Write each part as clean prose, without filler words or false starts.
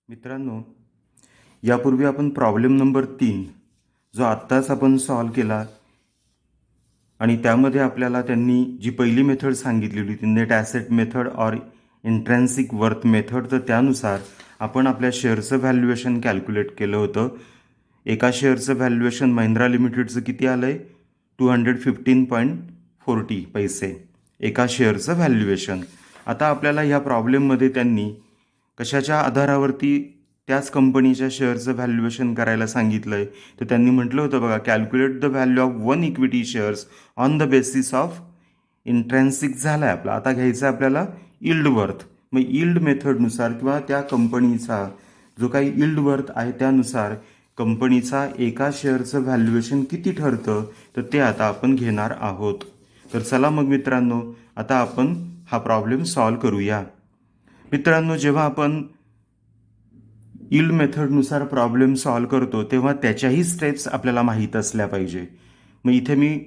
मित्रांनो, यापूर्वी आपण प्रॉब्लेम नंबर 3 जो आत्ताच आपण सॉल्व केला आणि त्यामध्ये आपल्याला त्यांनी जी पहिली मेथड सांगितलेली होती नेट ॲसेट मेथड और इंट्रॅन्सिक वर्थ मेथड, तर त्यानुसार आपण आपल्या शेअरचं व्हॅल्युएशन कॅल्क्युलेट केलं होतं. एका शेअरचं व्हॅल्युएशन महिंद्रा लिमिटेडचं किती आलं आहे? 215.40 पैसे एका शेअरचं व्हॅल्युएशन. आता आपल्याला ह्या प्रॉब्लेममध्ये त्यांनी कशाच्या आधारावरती त्याच कंपनीच्या शेअरचं व्हॅल्युएशन करायला सांगितलं आहे? तर त्यांनी म्हटलं होतं बघा, calculate the value of one equity shares on the basis of intrinsic झाला आहे आपला. आता घ्यायचं आपल्याला इल्ड वर्थ. मग इल्ड मेथडनुसार किंवा त्या कंपनीचा जो काही इल्ड वर्थ आहे त्यानुसार कंपनीचा एका शेअरचं व्हॅल्युएशन किती ठरतं, तर ते आता आपण घेणार आहोत. तर चला मग मित्रांनो, आता आपण हा प्रॉब्लेम सॉल्व करूया. मित्रांनो, जेव्हा आपण इल्ड मेथडनुसार प्रॉब्लेम सॉल्व करतो तेव्हा त्याच्याही स्टेप्स आपल्याला माहीत असल्या पाहिजे. मग इथे मी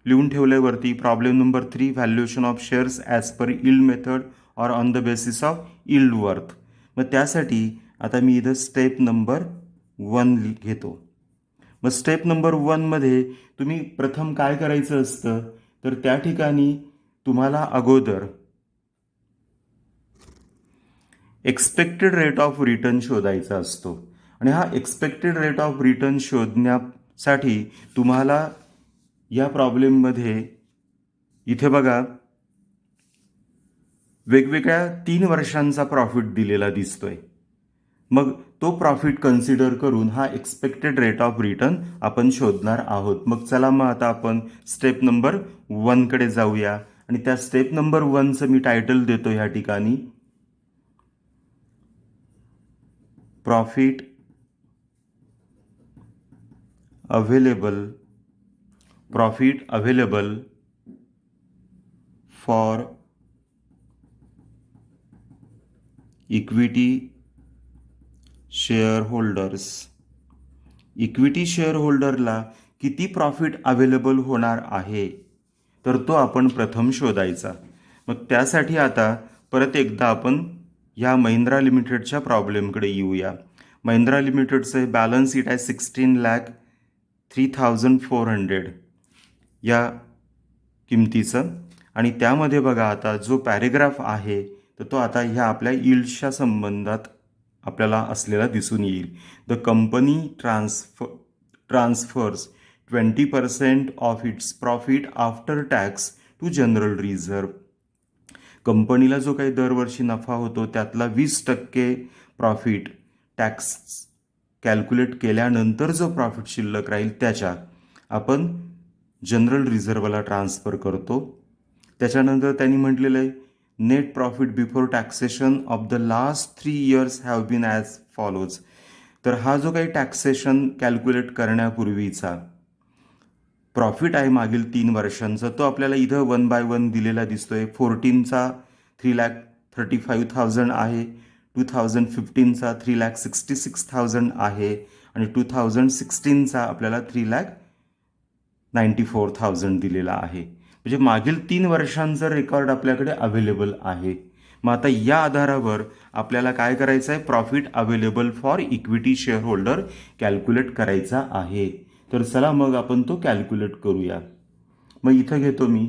लिहून ठेवलं वरती problem number 3, valuation of shares as per yield method or on the basis of yield worth. मग त्यासाठी आता मी इथं स्टेप नंबर 1 घेतो. मग स्टेप नंबर 1मध्ये तुम्ही प्रथम काय करायचं असतं, तर त्या ठिकाणी तुम्हाला अगोदर एक्सपेक्टेड रेट ऑफ रिटर्न शोधायचा असतो. आणि हा एक्सपेक्टेड रेट ऑफ रिटर्न शोधण्यासाठी तुम्हाला या प्रॉब्लेममध्ये इथे बघा वेगवेगळ्या 3 वर्षांचा प्रॉफिट दिलेला दिसतोय. मग तो प्रॉफिट कन्सिडर करून हा एक्सपेक्टेड रेट ऑफ रिटर्न आपण शोधणार आहोत. मग चला मग आता आपण स्टेप नंबर 1कडे जाऊया. आणि त्या स्टेप नंबर 1चं मी टायटल देतो ह्या ठिकाणी profit available for equity share holders. Equity share होल्डरला किती प्रॉफिट अवेलेबल होणार आहे, तर तो आपण प्रथम शोधायचा. मग त्यासाठी आता परत एकदा आपण ह्या महिंद्रा लिमिटेडच्या प्रॉब्लेमकडे येऊया. महिंद्रा लिमिटेडचं बॅलन्स शीट आहे 16,03,400 या किमतीचं. आणि त्यामध्ये बघा आता जो पॅरेग्राफ आहे तर तो आता ह्या आपल्या यील्डच्या संबंधात आपल्याला असलेला दिसून येईल. The company transfers 20% of its profit after tax to general reserve. कंपनीला जो काही दरवर्षी नफा होतो त्यातला 20% प्रॉफिट टॅक्स कॅल्क्युलेट केल्यानंतर जो प्रॉफिट शिल्लक राहील त्याच्या आपण जनरल रिझर्व्हला ट्रान्सफर करतो. त्याच्यानंतर त्यांनी म्हटलेलं आहे net profit before taxation of the last 3 years have been as follows. तर हा जो काही टॅक्सेशन कॅल्क्युलेट करण्यापूर्वीचा प्रॉफिट आहे मागील 3 वर्षांचा तो आपल्याला इथं 1 by 1 दिलेला दिसतोय. 14चा 3,35,000 आहे, 2015चा 3,66,000 आहे आणि 2016चा आपल्याला 3,94,000 दिलेला आहे. म्हणजे मागील 3 वर्षांचं रेकॉर्ड आपल्याकडे अवेलेबल आहे. मग आता या आधारावर आपल्याला काय करायचं आहे, profit available for equity share holder calculate करायचा आहे. तर चला मग आपण तो कॅल्क्युलेट करूया. मग इथं घेतो मी,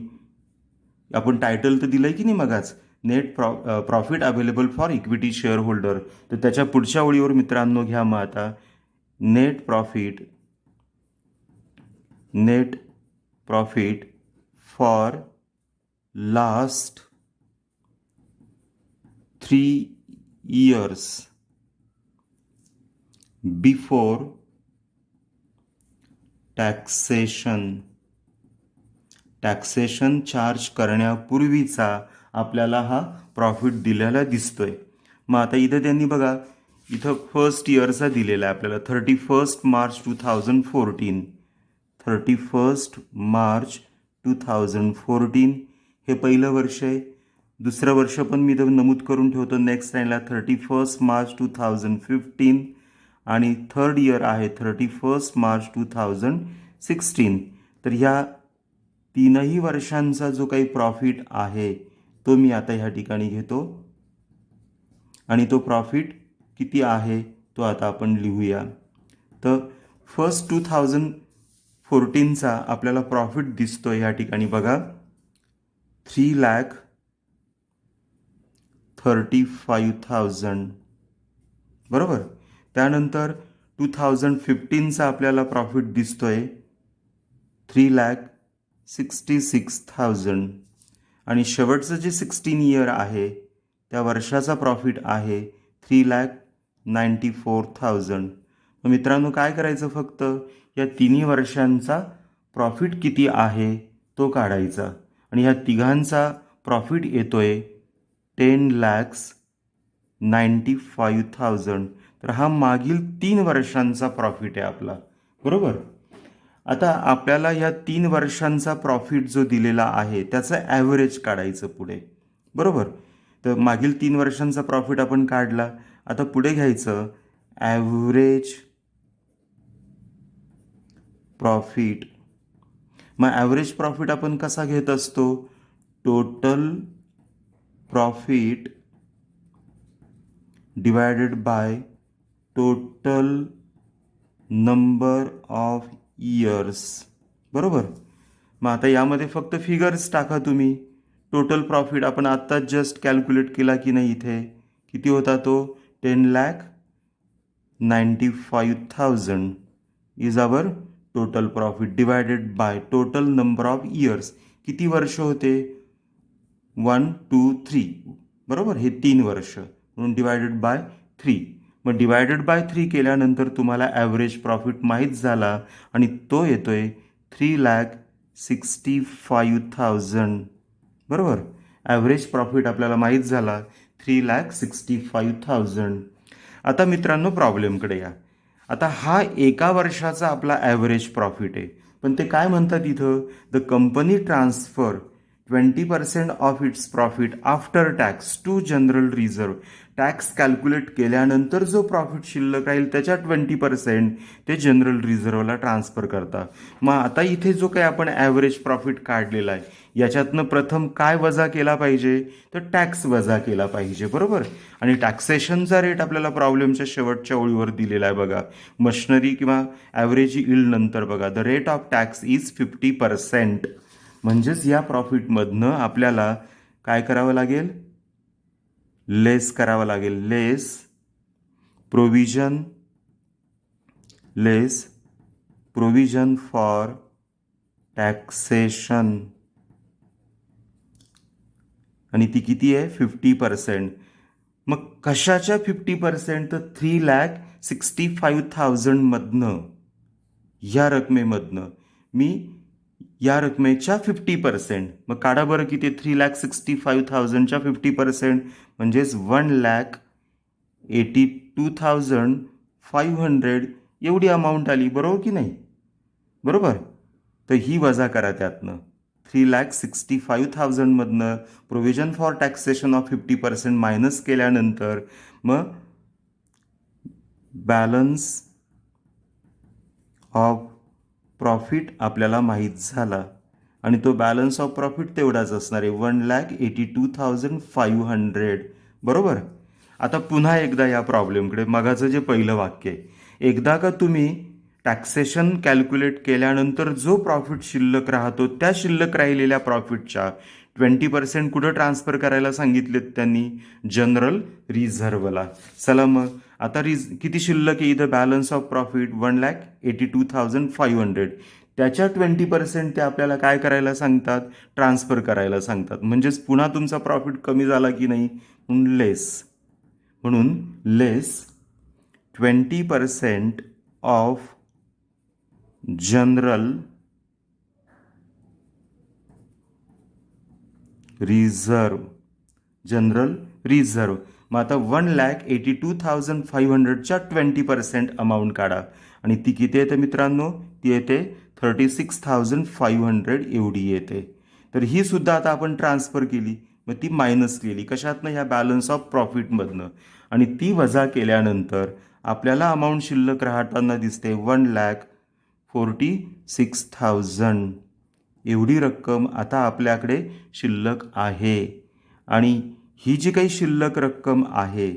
आपण टायटल तर दिलंय की नाही मगाच, net profit available for equity share holder. तर त्याच्या पुढच्या ओळीवर मित्रांनो घ्या मग आता net profit for last 3 years before taxation charge करण्यापूर्वीचा आपल्याला हा प्रॉफिट दिलेला दिसतोय. मग आता इथं त्यांनी बघा इथं फर्स्ट इयरचा दिलेला आहे आपल्याला 31 मार्च 2014. 31 मार्च 2014 हे पहिलं वर्ष आहे. दुसरं वर्ष पण मी इथं नमूद करून ठेवतो नेक्स्ट लाईनला 31 मार्च 2015 आणि थर्ड इयर आहे 31 मार्च 2016. तर ह्या 3ही वर्षांचा जो काही प्रॉफिट आहे तो मी आता ह्या ठिकाणी घेतो आणि तो प्रॉफिट किती आहे तो आता आपण लिहूया. तर फर्स्ट 2014चा आपल्याला प्रॉफिट दिसतोय या ठिकाणी बघा 3,35,000 बरोबर. त्यानंतर 2015चा आपल्याला प्रॉफिट दिसतोय 3,66,000 आणि शेवटचं जे 16 इयर आहे त्या वर्षाचा प्रॉफिट आहे 3,94,000. मित्रांनो काय करायचं, फक्त या तिन्ही वर्षांचा प्रॉफिट किती आहे तो काढायचा आणि ह्या तिघांचा प्रॉफिट येतोय 10,95,000. तर हा मागील 3 वर्षांचा प्रॉफिट आहे आपला, बरोबर. आता आपल्याला या 3 वर्षांचा प्रॉफिट जो दिलेला आहे त्याचं ॲव्हरेज काढायचं पुढे, बरोबर. तर मागील 3 वर्षांचा प्रॉफिट आपण काढला. आता पुढे घ्यायचं ॲव्हरेज प्रॉफिट. मग ॲव्हरेज प्रॉफिट आपण कसा घेत असतो, total profit divided by total number of years, बरोबर. मग आता यामध्ये फक्त फिगर्स टाका तुम्ही. टोटल प्रॉफिट आपण आत्ताच जस्ट कॅल्क्युलेट केला की नाही, इथे किती होता तो 10,95,000 is our total profit divided by total number of years. किती वर्ष होते, 1 2 3, बरोबर. हे 3 वर्ष म्हणून डिवायडेड बाय 3. मग डिवायडेड बाय 3 केल्यानंतर तुम्हाला ॲव्हरेज प्रॉफिट माहीत झाला आणि तो येतोय 3,65,000, बरोबर. ॲव्हरेज प्रॉफिट आपल्याला माहीत झाला 3,65,000. आता मित्रांनो प्रॉब्लेमकडे या. आता हा एका वर्षाचा आपला ॲव्हरेज प्रॉफिट आहे, पण ते काय म्हणतात इथं, the company transfer 20% of its profit after tax to general reserve. Tax calculate केल्यानंतर जो प्रॉफिट शिल्लक राहील त्याच्या 20% ते जनरल रिझर्वला ट्रान्सफर करता. मग आता इथे जो काही आपण ॲव्हरेज प्रॉफिट काढलेला आहे याच्यातनं प्रथम काय वजा केला पाहिजे, तर टॅक्स वजा केला पाहिजे, बरोबर. आणि टॅक्सेशनचा रेट आपल्याला प्रॉब्लेमच्या शेवटच्या ओळीवर दिलेला आहे बघा. मशनरी किंवा ॲव्हरेज इल्ड नंतर बघा the rate of tax is 50%. म्हणजेच या प्रॉफिटमधनं आपल्याला काय करावं लागेल, लेस करावं लागेल. लेस प्रोविजन फॉर टॅक्सेशन आणि ती किती आहे 50%. मग कशाच्या 50%, तर 3,65,000 मधनं, या रकमेमधनं मी या रकमेच्या 50%. मग काढा बरं किती, 3,65,000च्या 50% म्हणजेच 1,82,500 एवढी अमाऊंट आली, बरोबर की नाही, बरोबर. तर ही वजा करा त्यातनं. 3,65,000 मधनं provision for taxation of 50% minus केल्यानंतर मग बॅलन्स ऑफ प्रॉफिट आपल्याला माहीत झाला आणि तो बॅलन्स ऑफ प्रॉफिट तेवढाच असणार आहे 1,82,500, बरोबर. आता पुन्हा एकदा या प्रॉब्लेमकडे, मगाचं जे पहिलं वाक्य आहे, एकदा का तुम्ही टॅक्सेशन कॅल्क्युलेट केल्यानंतर जो प्रॉफिट शिल्लक राहतो त्या शिल्लक राहिलेल्या प्रॉफिटच्या 20% कुठं ट्रान्सफर करायला सांगितलेत त्यांनी, जनरल रिझर्वला. चला मग आता किती शिल्लक आहे इथं, बॅलन्स ऑफ प्रॉफिट 1,82,500. त्याच्या 20% ते आपल्याला काय करायला सांगतात, ट्रान्सफर करायला सांगतात. म्हणजेच पुन्हा तुमचा प्रॉफिट कमी झाला की नाही, म्हणून लेस 20% ऑफ जनरल रिझर्व. मग आता 1,82,500च्या 20% अमाऊंट काढा आणि ती किती येते मित्रांनो, ती येते 36,500 एवढी येते. तर ही सुद्धा आता आपण ट्रान्सफर केली, मग ती मायनस केली कशातनं, ह्या बॅलन्स ऑफ प्रॉफिटमधनं, आणि ती वजा केल्यानंतर आपल्याला अमाऊंट शिल्लक राहताना दिसते 1,46,000 एवढी रक्कम आता आपल्याकडे शिल्लक आहे. आणि ही जी काही शिल्लक रक्कम आहे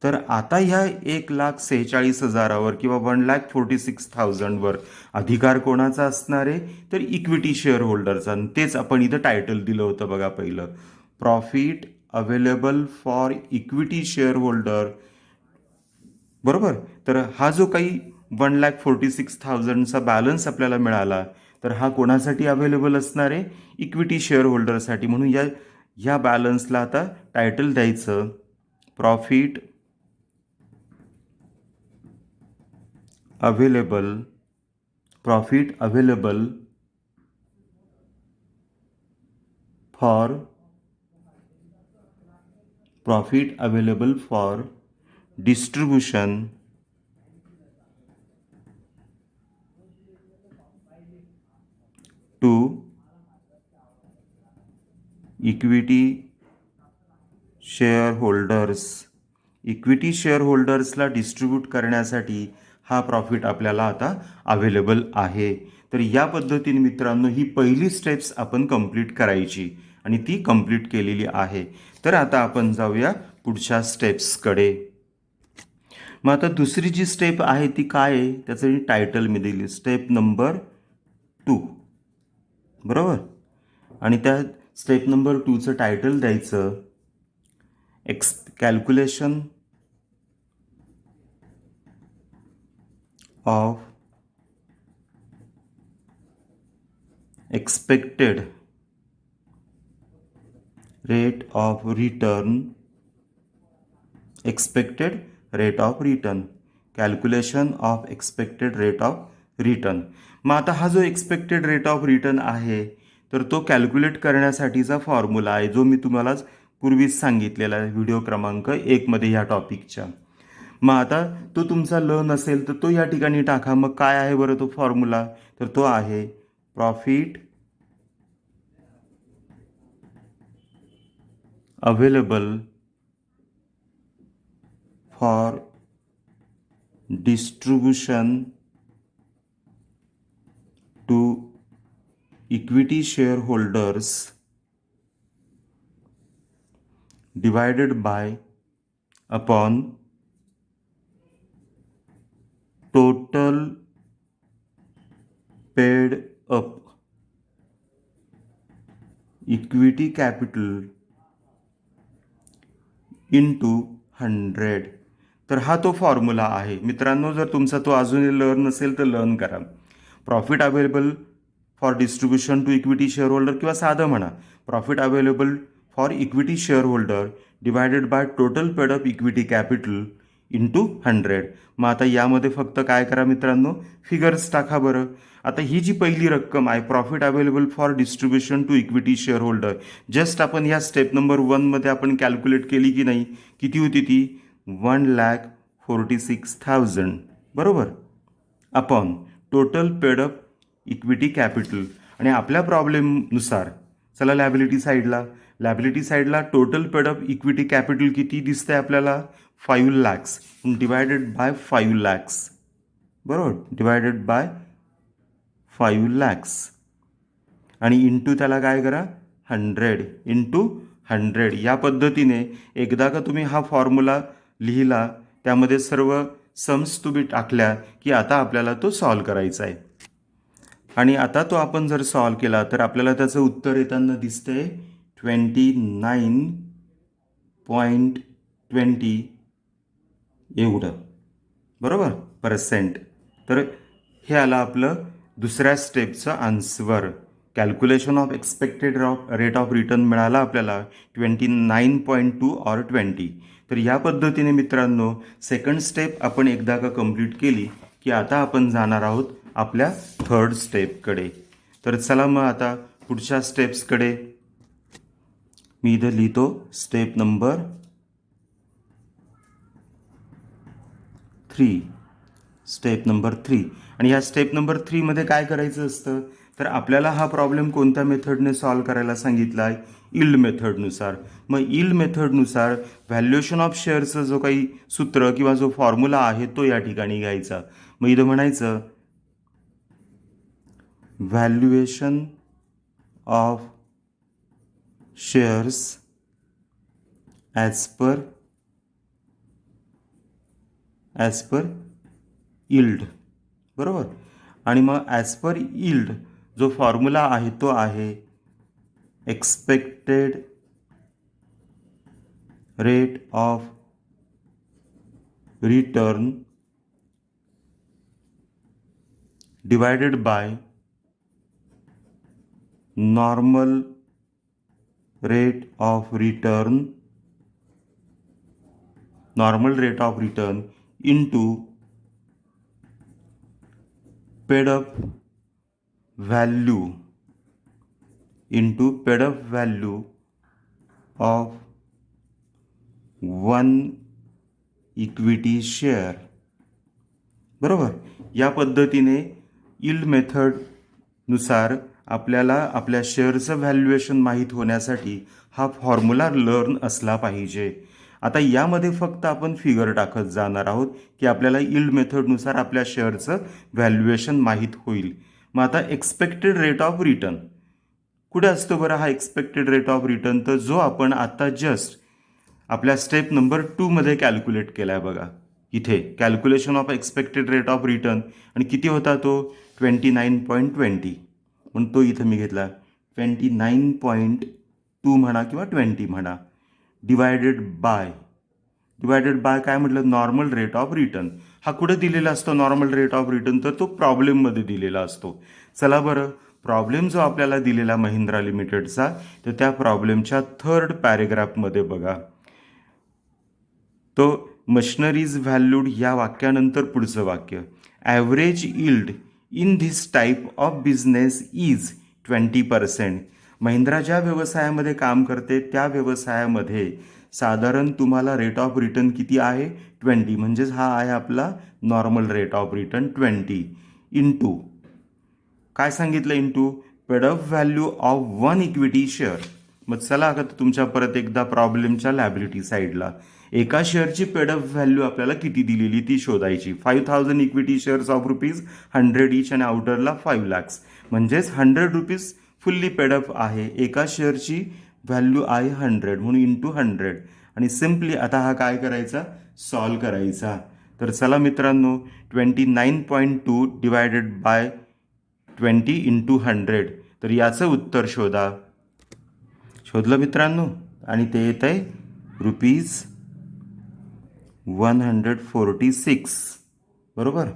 तर आता ह्या 1,46,000वर किंवा 1,46,000वर अधिकार कोणाचा असणार आहे? तर इक्विटी शेअर होल्डरचा. आणि तेच आपण इथं टायटल दिलं होतं बघा पहिलं, profit available for equity share holder. बरोबर. तर हा जो काही 1,46,000चा बॅलन्स आपल्याला मिळाला, तर हा कोणासाठी अवेलेबल असणार आहे? इक्विटी शेअर होल्डरसाठी. म्हणून ह्या बॅलन्सला आता टायटल द्यायचं, profit available for distribution to equity share होल्डर्सला डिस्ट्रीब्यूट करण्यासाठी हा प्रॉफिट आपल्याला आता अवेलेबल आहे. तर या पद्धतीने मित्रांनो ही पहिली स्टेप्स आपण कंप्लीट करायची आणि ती कंप्लीट केलेली आहे. तर आता आपण जाऊया पुढच्या स्टेप्सकडे. मग आता दुसरी जी स्टेप आहे ती काय आहे? त्याचं टायटल मी दिली, स्टेप नंबर 2. बरोबर. आणि त्या स्टेप नंबर 2चं टायटल द्यायचं, calculation of expected rate of return. Calculation of expected rate of return. मग आता हा जो एक्सपेक्टेड रेट ऑफ रिटर्न आहे, तर तो कॅल्क्युलेट करण्यासाठीचा फॉर्म्युला आहे, जो मी तुम्हाला पूर्वीच सांगितलेला आहे व्हिडिओ क्रमांक 1मध्ये ह्या टॉपिकच्या. मग आता तो तुमचा ल नसेल तर तो या ठिकाणी टाका. मग काय आहे बरं तो फॉर्म्युला? तर तो आहे profit available for distribution to equity share holders divided by upon total paid up equity capital into 100. तर हा तो फॉर्म्युला आहे मित्रांनो. जर तुमचा तो अजूनही लर्न नसेल तर लर्न करा. Profit available for distribution to equity share holder, किंवा साधं म्हणा, profit available for equity share holder divided by total paid up equity capital into 100. मग आता यामध्ये फक्त काय करा मित्रांनो, फिगर्स टाका बरं. आता ही जी पहिली रक्कम आहे, profit available for distribution to equity share holder, just आपण ह्या स्टेप नंबर 1मध्ये आपण कॅल्क्युलेट केली की नाही? किती होती ती? 1,46,000. बरोबर. Upon total paid up equity capital. आणि आपल्या प्रॉब्लेमनुसार चला लॅबिलिटी साईडला total paid up equity capital किती दिसतंय आपल्याला? 5 lakhs डिवायडेड बाय 5 lakhs. बरोबर, डिवायडेड बाय 5 lakhs. आणि इंटू त्याला काय करा? 100 इंटू 100. या पद्धतीने एकदा का तुम्ही हा फॉर्म्युला लिहिला, त्यामध्ये सर्व सम्स तुम्ही टाकल्या की आता आपल्याला तो सॉल्व करायचा आहे. आणि आता तो आपण जर सॉल्व केला तर आपल्याला त्याचं उत्तर येताना दिसतंय 29.20 एवढं. बरोबर, %. तर हे आलं आपलं दुसऱ्या स्टेपचं answer. Calculation of expected rate of return मिळाला आपल्याला 29.2 or 20. तर या पद्धतीने मित्रांनो सेकंड स्टेप आपण एकदा का कंप्लीट केली की आता आपण जाणार आहोत आपल्या थर्ड स्टेपकडे. तर चला मग आता पुढच्या स्टेप्सकडे. मी इथं लिहितो स्टेप नंबर 3. आणि या स्टेप नंबर 3मध्ये काय करायचं असतं? तर आपल्याला हा प्रॉब्लेम कोणत्या मेथडने सॉल्व करायला सांगितला आहे? यील्ड मेथडनुसार. मग यील्ड मेथडनुसार व्हॅल्युएशन ऑफ शेअरचं जो काही सूत्र किंवा जो फॉर्म्युला आहे तो या ठिकाणी घ्यायचा. मग इथं म्हणायचं valuation of shares as per as per yield, बरोबर. आणि मग ॲज पर यील्ड जो फॉर्म्युला आहे तो आहे expected rate of return divided by normal rate of return into paid up value of one equity share, बरोबर. या पद्धतीने यील्ड मेथडनुसार आपल्याला आपल्या शेअरचं व्हॅल्युएशन माहीत होण्यासाठी हा फॉर्म्युला लर्न असला पाहिजे. आता यामध्ये फक्त आपण फिगर टाकत जाणार आहोत की आपल्याला यील्ड मेथडनुसार आपल्या शेअरचं व्हॅल्युएशन माहीत होईल. मग आता एक्सपेक्टेड रेट ऑफ रिटर्न कुठे असतो बरं हा एक्सपेक्टेड रेट ऑफ रिटर्न? तर जो आपण आता जस्ट आपल्या स्टेप नंबर 2 मध्ये कॅल्क्युलेट केला आहे बघा. इथे calculation of expected rate of return आणि किती होता तो 29.20 म्हणून तो इथं मी घेतला 29.2 म्हणा किंवा 20 म्हणा डिवायडेड बाय काय म्हटलं नॉर्मल रेट ऑफ रिटर्न. हा कुठे दिलेला असतो नॉर्मल रेट ऑफ रिटर्न? तर तो प्रॉब्लेममध्ये दिलेला असतो. चला बरं प्रॉब्लेम जो आपल्याला दिलेला महिंद्रा लिमिटेडचा तर त्या प्रॉब्लेमच्या 3rd पॅरेग्राफमध्ये बघा. तो मशिनरीज व्हॅल्यूड या वाक्यानंतर पुढचं वाक्य average yield in this type of business is 20%. Mahindra ज्या व्यवसायामध्ये काम करते त्या व्यवसायामध्ये साधारण तुम्हाला रेट ऑफ रिटर्न किती आहे 20, म्हणजेच हा आहे आपला normal rate of return 20 into काय सांगितलं into paid up value of one equity share. मग चला आता तुमच्या परत एकदा प्रॉब्लेमच्या लॅबिलिटी साईडला एका शेअरची पेडअप व्हॅल्यू आपल्याला किती दिलेली ती शोधायची. 5,000 इक्विटी शेअर्स ऑफ ₹100 ईच आणि आउटरला 5 lakhs म्हणजेच ₹100 फुल्ली पेडअप आहे. एका शेअरची व्हॅल्यू आहे 100 म्हणून इंटू 100 आणि सिम्पली आता हा काय करायचा सॉल्व करायचा. तर चला मित्रांनो 29.2 डिवायडेड बाय 20 इंटू 100 तर याचं उत्तर शोधलं मित्रांनो आणि ते येत आहे ₹146, बरोबर.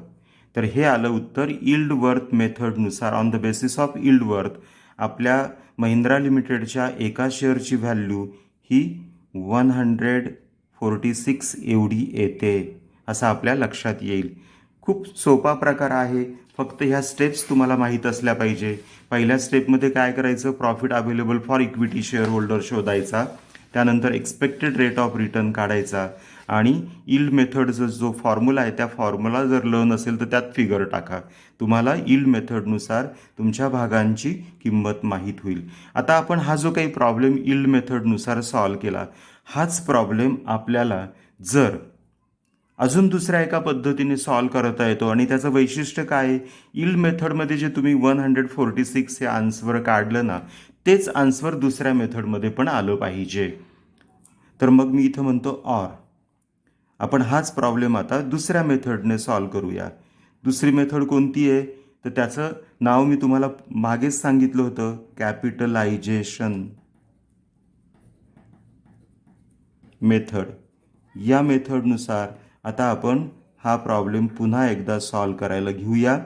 तर हे आलं उत्तर यील्ड वर्थ मेथडनुसार. On the basis of yield worth आपल्या महिंद्रा लिमिटेडच्या एका शेअरची व्हॅल्यू ही 146 एवढी येते असं आपल्या लक्षात येईल. खूप सोपा प्रकार आहे, फक्त ह्या स्टेप्स तुम्हाला माहीत असल्या पाहिजे. पहिल्या स्टेपमध्ये काय करायचं profit available for equity share holder शोधायचा, त्यानंतर एक्सपेक्टेड रेट ऑफ रिटर्न काढायचा आणि यील्ड मेथडचा जो फॉर्म्युला आहे त्या फॉर्म्युला जर लर्न असेल तर त्यात फिगर टाका. तुम्हाला यील्ड मेथडनुसार तुमच्या भागांची किंमत माहीत होईल. आता आपण हा जो काही प्रॉब्लेम यील्ड मेथडनुसार सॉल्व केला हाच प्रॉब्लेम आपल्याला जर अजून दुसऱ्या एका पद्धतीने सॉल्व करता येतो आणि त्याचं वैशिष्ट्य काय आहे यील्ड मेथडमध्ये जे तुम्ही 146 हे आन्सर काढलं ना तेच आन्सर दुसऱ्या मेथडमध्ये पण आलं पाहिजे. तर मग मी इथं म्हणतो ऑर आपण हाच प्रॉब्लेम आता दुसऱ्या मेथडने सॉल्व करूया. दुसरी मेथड कोणती आहे तर त्याचं नाव मी तुम्हाला मागेच सांगितलं होतं कॅपिटलायझेशन मेथड. या मेथडनुसार आता आपण हा प्रॉब्लेम पुन्हा एकदा सॉल्व करायला घेऊया.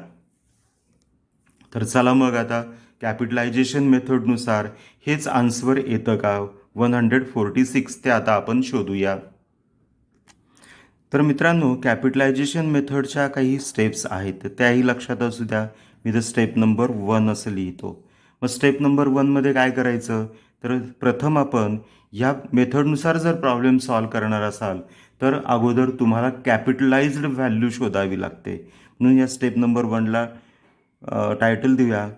तर चला मग आता कॅपिटलायझेशन मेथडनुसार हेच आन्सर येतं का 146 ते आता आपण शोधूया. तर मित्रांनो कॅपिटलायझेशन मेथडच्या काही स्टेप्स आहेत तर त्याही लक्षात असू द्या. मी तर स्टेप नंबर 1 असं लिहितो. मग स्टेप नंबर 1 मध्ये काय करायचं तर प्रथम आपण या मेथडनुसार जर प्रॉब्लेम सॉल्व करणार असाल तर अगोदर तुम्हाला कॅपिटलाइज्ड व्हॅल्यू शोधावी लागते. म्हणून या स्टेप नंबर 1ला टायटल देऊया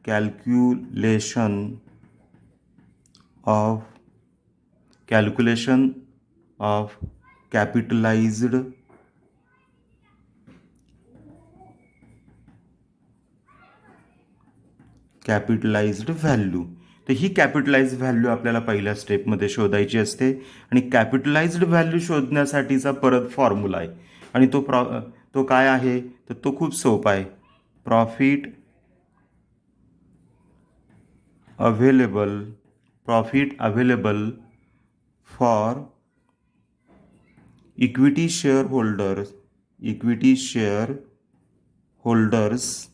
कॅल्क्युलेशन ऑफ कॅपिटलाइज्ड व्हॅल्यू. तर ही कॅपिटलाइज व्हॅल्यू आपल्याला पहिल्या स्टेपमध्ये शोधायची असते आणि कॅपिटलाइज्ड व्हॅल्यू शोधण्यासाठीचा परत फॉर्म्युला आहे आणि तो काय आहे तर तो खूप सोपा आहे. Profit available for equity share holders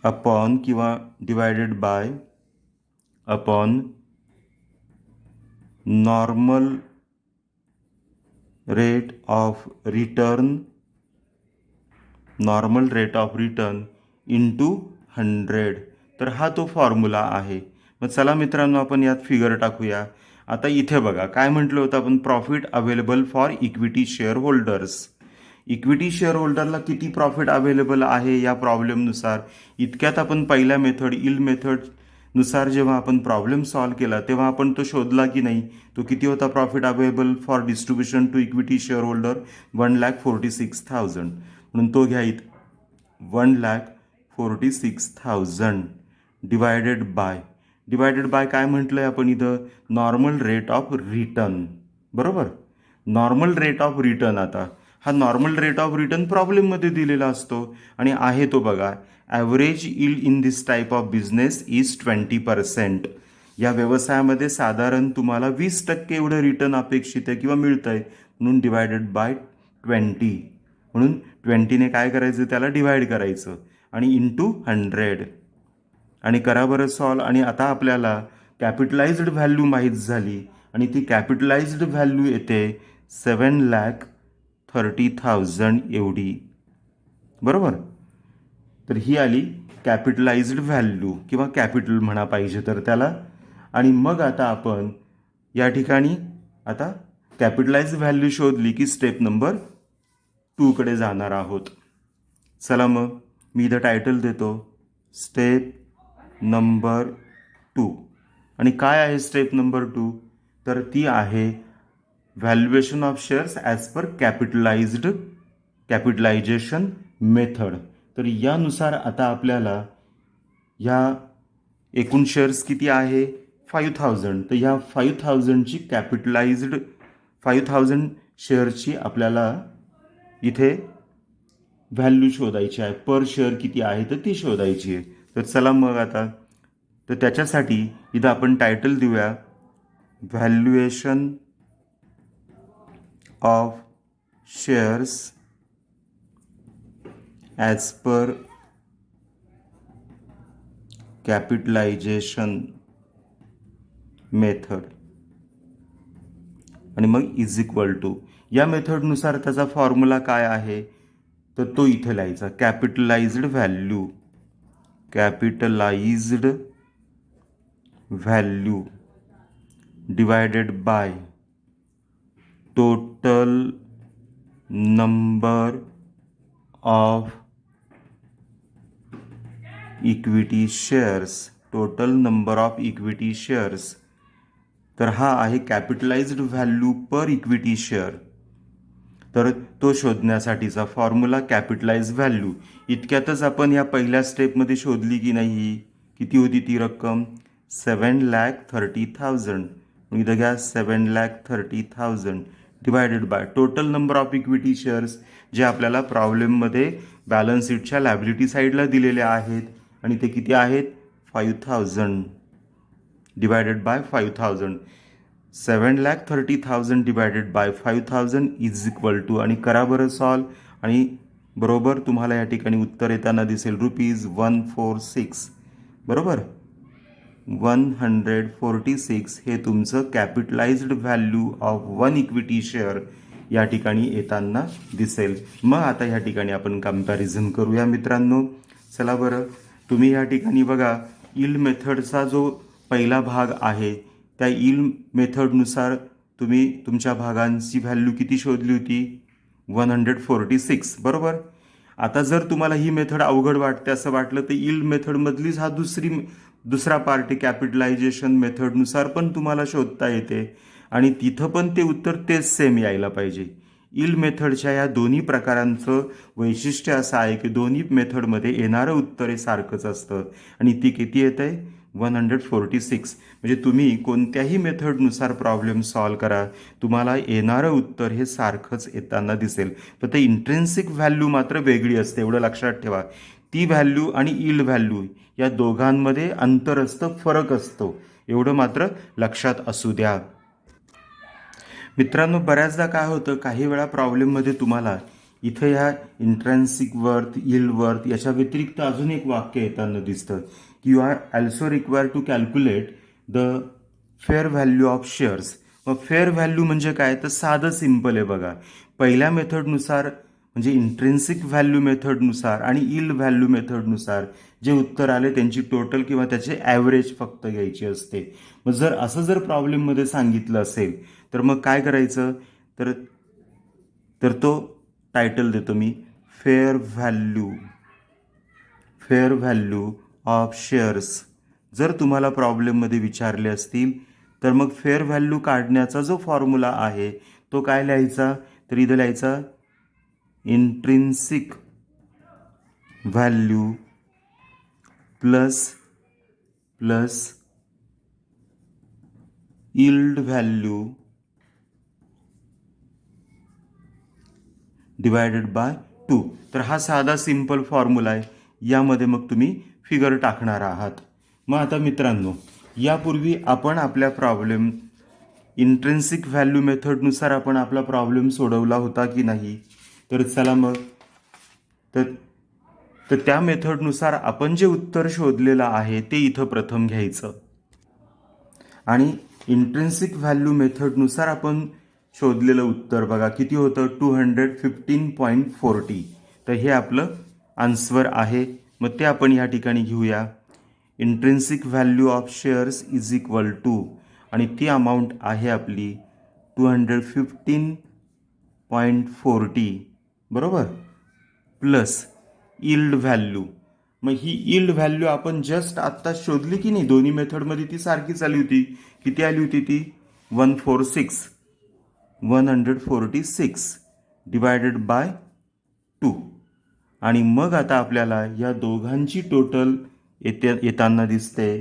upon किंवा divided by upon normal rate of return into 100. तर हा तो फॉर्म्युला आहे. मग चला मित्रांनो आपण यात फिगर टाकूया. आता इथे बघा काय म्हटलं होतं आपण, profit available for equity share holders. Equity share होल्डरला किती प्रॉफिट अवेलेबल आहे या प्रॉब्लेमनुसार. इतक्यात आपण पहिल्या मेथड मेथडनुसार जेव्हा आपण प्रॉब्लेम सॉल्व केला तेव्हा आपण तो शोधला की नाही. तो किती होता profit available for distribution to equity share holder 1,46,000. म्हणून तो घ्या इथं 1,46,000 डिवायडेड बाय काय म्हटलंय आपण इथं, नॉर्मल रेट ऑफ रिटर्न. बरोबर, नॉर्मल रेट ऑफ रिटर्न. आता हा नॉर्मल रेट ऑफ रिटर्न प्रॉब्लेममध्ये दिलेला असतो आणि आहे तो बघा, average yield in this type of business is 20%. या व्यवसायामध्ये साधारण तुम्हाला 20% एवढं रिटर्न अपेक्षित आहे किंवा मिळतं आहे, म्हणून डिवायडेड बाय 20. म्हणून 20ने काय करायचं, त्याला डिवाइड करायचं आणि इंटू 100 आणि करा बरं सॉल्व. आणि आता आपल्याला कॅपिटलाइज्ड व्हॅल्यू माहीत झाली आणि ती कॅपिटलाइज्ड व्हॅल्यू येते 7,30,000 एवढी. बरोबर, तर ही आली कॅपिटलाइज्ड व्हॅल्यू किंवा कॅपिटल म्हणा पाहिजे तर त्याला. आणि मग आता आपण या ठिकाणी आता कॅपिटलाइज्ड व्हॅल्यू शोधली की स्टेप नंबर 2 कडे जाणार आहोत. चला मग मी इथं टायटल देतो स्टेप नंबर 2. आणि काय आहे स्टेप नंबर 2, तर ती आहे valuation of shares as per capitalisation method. तर यानुसार आता आपल्याला ह्या एकूण शेअर्स किती आहे 5,000. तर ह्या 5,000ची 5,000 शेअर्सची आपल्याला इथे व्हॅल्यू शोधायची आहे. पर शेअर किती आहे तर ती शोधायची आहे. तर चला मग आता तर त्याच्यासाठी इथं आपण टायटल देऊया valuation of shares as per capitalisation method आणि मग इज इक्वल टू या मेथडनुसार त्याचा फॉर्म्युला काय आहे तर तो इथे लिहायचा, capitalised value divided by total number of equity shares. तर हा आहे capitalised value per equity share. तर तो शोधण्यासाठीचा फॉर्म्युला कॅपिटलाइज व्हॅल्यू. इतक्यातच आपण या पहिल्या स्टेपमध्ये शोधली की नाही. किती होती ती रक्कम 7,30,000. इथं घ्या 7,30,000 divided by total number of equity shares जे आपल्याला प्रॉब्लेममध्ये बॅलन्स शीटच्या लायबिलिटी साईडला दिलेले आहेत आणि ते किती आहेत 5,000 divided by 5,000. 7,30,000 divided by 5,000 is equal to आणि करा बरं सॉल्व. आणि बरोबर तुम्हाला या ठिकाणी उत्तर येताना दिसेल ₹146. बरोबर, 146 हे तुमचं capitalised value of one equity share या ठिकाणी येताना दिसेल. मग आता या ठिकाणी आपण कंपॅरिझन करूया मित्रांनो. चला बरं, तुम्ही या ठिकाणी बघा यील्ड मेथडचा जो पहिला भाग आहे त्या यील्ड मेथडनुसार तुम्ही तुमच्या भागांची व्हॅल्यू किती शोधली होती 146. बरोबर, आता जर तुम्हाला ही मेथड अवघड वाटते असं वाटलं तर यील्ड मेथडमधलीच हा दुसरा पार्ट आहे कॅपिटलायझेशन मेथडनुसार पण तुम्हाला शोधता येते आणि तिथं पण ते उत्तर तेच सेम यायला पाहिजे. यील्ड मेथडच्या या दोन्ही प्रकारांचं वैशिष्ट्य असं आहे की दोन्ही मेथडमध्ये येणारं उत्तर हे सारखंच असतं आणि ती किती येत आहे 146. म्हणजे तुम्ही कोणत्याही मेथडनुसार प्रॉब्लेम सॉल्व करा, तुम्हाला येणारं उत्तर हे सारखंच येताना दिसेल. फक्त इंट्रिन्सिक व्हॅल्यू मात्र वेगळी असते, एवढं लक्षात ठेवा. ती व्हॅल्यू आणि यील्ड व्हॅल्यू या दोघांमध्ये अंतर असतं, फरक असतो, एवढं मात्र लक्षात असू द्या. मित्रांनो, बऱ्याचदा काय होतं, काही वेळा प्रॉब्लेममध्ये तुम्हाला इथं ह्या इंट्रॅन्सिक वर्थ, यील्ड वर्थ याच्या व्यतिरिक्त अजून एक वाक्य येताना दिसतं की you are also require to calculate the fair value of shares. मग फेअर व्हॅल्यू म्हणजे काय, तर साधं सिम्पल आहे बघा. पहिल्या मेथडनुसार म्हणजे इंट्रिन्सिक व्हॅल्यू मेथडनुसार आणि यील्ड व्हॅल्यू मेथडनुसार जे उत्तर आले त्यांची टोटल किंवा त्याचे ॲव्हरेज फक्त घ्यायची असते. मग जर प्रॉब्लेममध्ये सांगितलं असेल तर मग काय करायचं, तर तो टायटल देतो मी, फेअर व्हॅल्यू ऑफ शेअर्स. जर तुम्हाला प्रॉब्लेममध्ये विचारले असतील तर मग फेअर व्हॅल्यू काढण्याचा जो फॉर्म्युला आहे तो काय लिहायचा, तर इथं लिहायचा intrinsic value plus yield value divided bye 2. तर हा साधा सिंपल फॉर्म्युला आहे, यामध्ये मग तुम्ही फिगर टाकणार आहात. मग आता मित्रांनो, यापूर्वी आपण आपल्या प्रॉब्लेम इंट्रिन्सिक व्हॅल्यू मेथडनुसार आपण आपला प्रॉब्लेम सोडवला होता की नाही, तर चला मग तर त्या मेथडनुसार आपण जे उत्तर शोधलेलं आहे ते इथं प्रथम घ्यायचं. आणि इंट्रिन्सिक व्हॅल्यू मेथडनुसार आपण शोधलेलं उत्तर बघा किती होतं, 215.40. तर हे आपलं आन्सर आहे. मग ते आपण या ठिकाणी घेऊया. Intrinsic value of shares is equal to, आणि ती अमाऊंट आहे आपली 215.40 बरोबर, प्लस यील्ड व्हॅल्यू. मग ही यील्ड व्हॅल्यू आपण जस्ट आत्ता शोधली की नाही, दोन्ही मेथडमध्ये ती सारखीच आली होती. किती आली होती ती, 146 डिवायडेड बाय 2. आणि मग आता आपल्याला या दोघांची टोटल येताना दिसते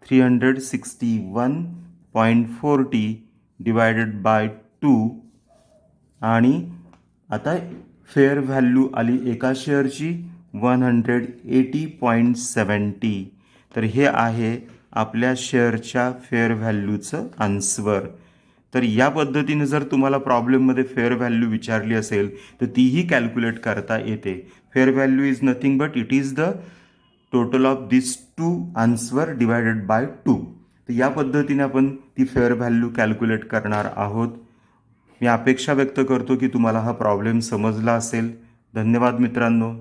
361.40 डिवायडेड बाय 2. आणि आता फेअर व्हॅल्यू आली एका शेअरची 180.70. तर हे आहे आपल्या शेअरच्या फेअर व्हॅल्यूचं आन्सर. तर या पद्धतीने जर तुम्हाला प्रॉब्लेममध्ये फेअर व्हॅल्यू विचारली असेल तर तीही कॅल्क्युलेट करता येते. Fair value is nothing but it is the total of this 2 answer divided by 2. तर या पद्धतीने आपण ती फेअर व्हॅल्यू कॅल्क्युलेट करणार आहोत. मी अपेक्षा व्यक्त करतो की तुम्हाला हा प्रॉब्लेम समजला असेल. धन्यवाद मित्रांनो.